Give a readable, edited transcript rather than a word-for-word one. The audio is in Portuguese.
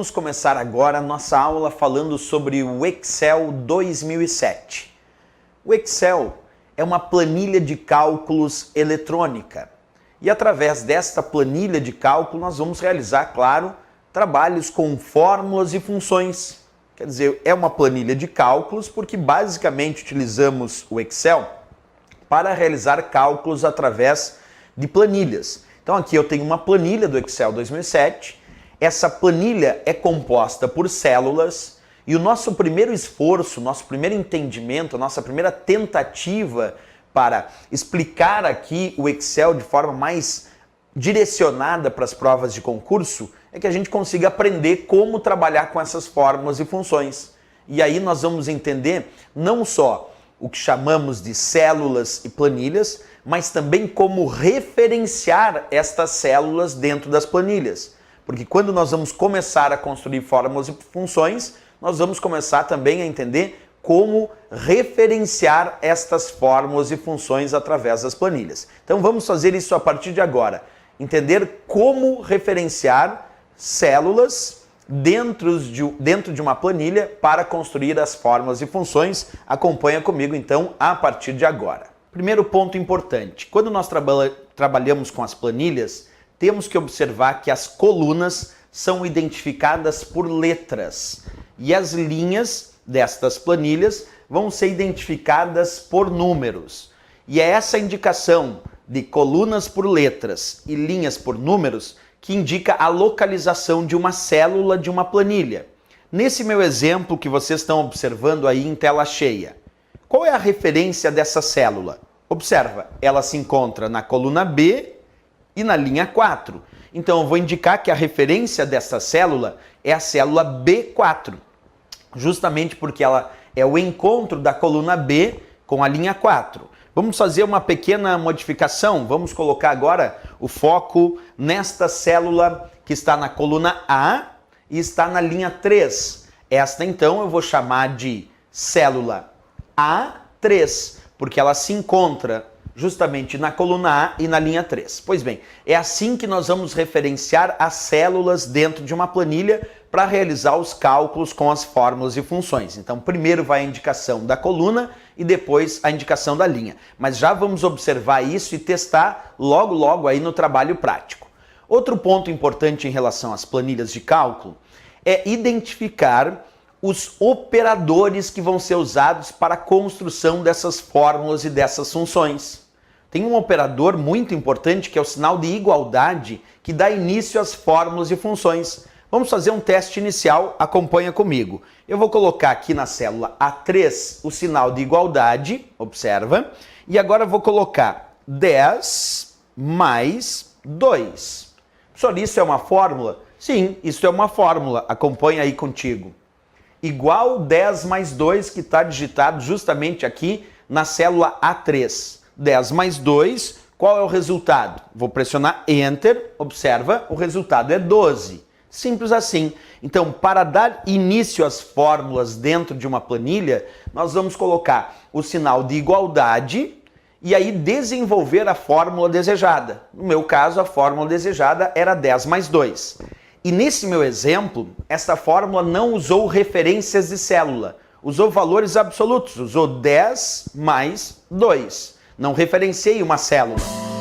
vamos começar agora a nossa aula falando sobre o Excel 2007. O Excel é uma planilha de cálculos eletrônica e através desta planilha de cálculo nós vamos realizar, claro, trabalhos com fórmulas e funções. Quer dizer, é uma planilha de cálculos porque basicamente utilizamos o Excel para realizar cálculos através de planilhas. Então aqui eu tenho uma planilha do Excel 2007. Essa planilha é composta por células e o nosso primeiro esforço, nosso primeiro entendimento, nossa primeira tentativa para explicar aqui o Excel de forma mais direcionada para as provas de concurso é que a gente consiga aprender como trabalhar com essas fórmulas e funções. E aí nós vamos entender não só o que chamamos de células e planilhas, mas também como referenciar estas células dentro das planilhas. Porque quando nós vamos começar a construir fórmulas e funções, nós vamos começar também a entender como referenciar estas fórmulas e funções através das planilhas. Então vamos fazer isso a partir de agora. Entender como referenciar células dentro de uma planilha para construir as fórmulas e funções. Acompanha comigo então a partir de agora. Primeiro ponto importante, quando nós trabalhamos com as planilhas, temos que observar que as colunas são identificadas por letras e as linhas destas planilhas vão ser identificadas por números. E é essa indicação de colunas por letras e linhas por números que indica a localização de uma célula de uma planilha. Nesse meu exemplo que vocês estão observando aí em tela cheia, qual é a referência dessa célula? Observa, ela se encontra na coluna B e na linha 4. Então eu vou indicar que a referência dessa célula é a célula B4, justamente porque ela é o encontro da coluna B com a linha 4. Vamos fazer uma pequena modificação, vamos colocar agora o foco nesta célula que está na coluna A e está na linha 3. Esta então eu vou chamar de célula A3, porque ela se encontra justamente na coluna A e na linha 3. Pois bem, é assim que nós vamos referenciar as células dentro de uma planilha para realizar os cálculos com as fórmulas e funções. Então, primeiro vai a indicação da coluna e depois a indicação da linha. Mas já vamos observar isso e testar logo aí no trabalho prático. Outro ponto importante em relação às planilhas de cálculo é identificar os operadores que vão ser usados para a construção dessas fórmulas e dessas funções. Tem um operador muito importante que é o sinal de igualdade que dá início às fórmulas e funções. Vamos fazer um teste inicial, acompanha comigo. Eu vou colocar aqui na célula A3 o sinal de igualdade, observa, e agora eu vou colocar 10 mais 2. Professor, isso é uma fórmula? Sim, isso é uma fórmula, acompanha aí contigo. Igual 10 mais 2, que está digitado justamente aqui na célula A3. 10 mais 2, qual é o resultado? Vou pressionar Enter, observa, o resultado é 12. Simples assim. Então, para dar início às fórmulas dentro de uma planilha, nós vamos colocar o sinal de igualdade e aí desenvolver a fórmula desejada. No meu caso, a fórmula desejada era 10 mais 2. E nesse meu exemplo, esta fórmula não usou referências de célula, usou valores absolutos, usou 10 mais 2. Não referenciei uma célula.